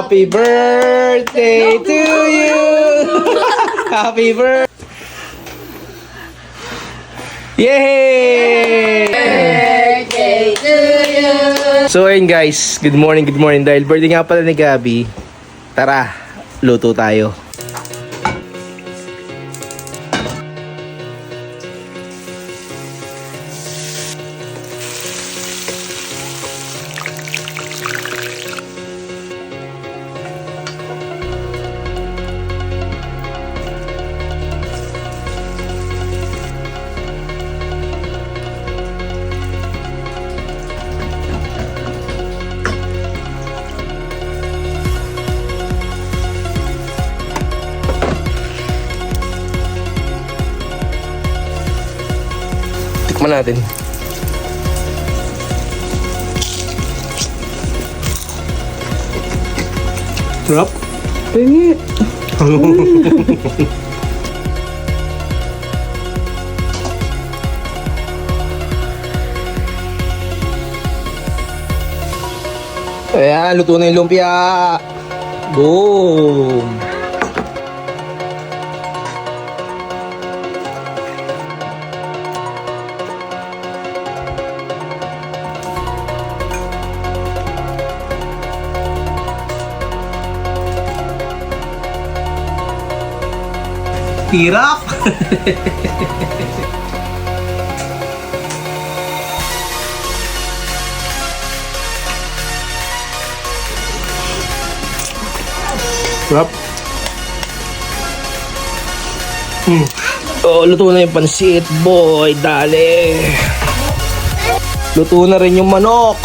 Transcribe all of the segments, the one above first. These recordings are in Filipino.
Happy birthday to you. Happy birthday. Yay! Birthday to you. So ayun guys, good morning. Dahil birthday nga pala ni Gabi, tara, luto tayo. Tikman natin. Sarap. Pingi. Ayan, luto na yung lumpia. Boom! Hirap! Sarap. Oh, luto na yung pansit, boy. Dali. Luto na rin yung manok.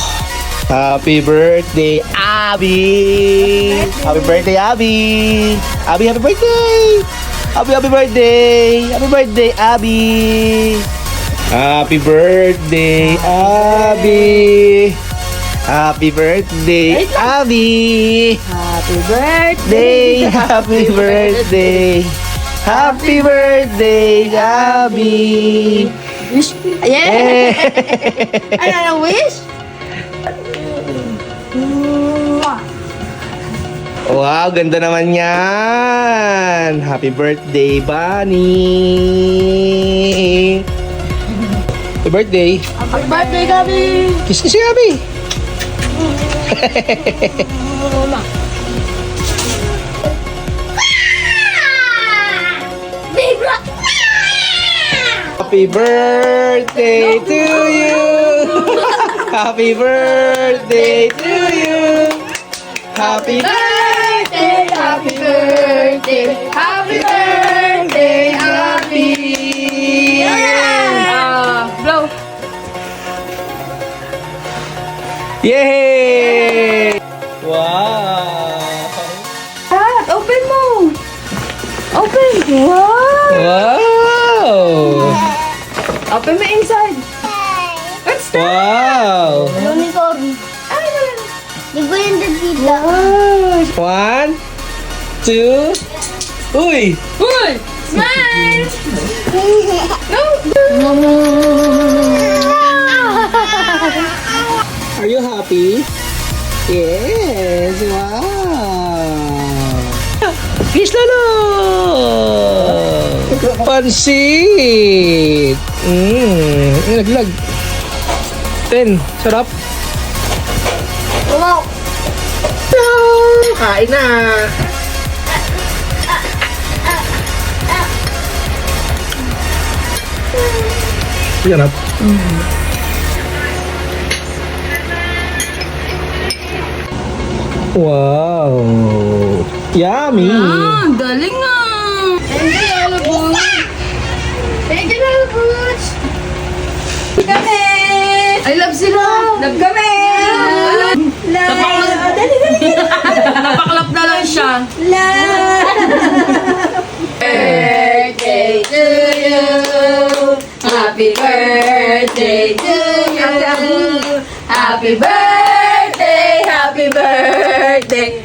Happy birthday, Abby! Happy birthday, Abby! Abby, happy birthday! Happy birthday! Happy birthday, Abby! Happy birthday, Abby! Happy birthday, Abby! Happy birthday. Happy birthday! Happy birthday, Abby! Wish. Yeah. Ano na wish? Wow, ganda naman yan! Happy birthday, Bunny! Happy birthday! Happy birthday, Gabi. Kiss si Abby! Big rock. Happy birthday to you! Happy birthday to you! Happy Birthday, happy birthday, happy birthday, happy. Blow. Yay! Wow! Open mo. Open. Wow. Wow! Open mo inside. What's that? Wow! Unicorn. Ay, Di ba yung dagita? One, two, uy! Uy! Smile! No! Are you happy? Yes! Wow! Kiss lalo! Pansit! Naglag. 10. Sarap. Wow! Kain na! Sarap. Wow! Yummy! Galing ah! Thank you, Alabos! Thank you, Alabos! Kami! I love sila! Love kami! Napaklap na lang siya. Birthday to you! Happy birthday to you! Happy birthday! Happy birthday!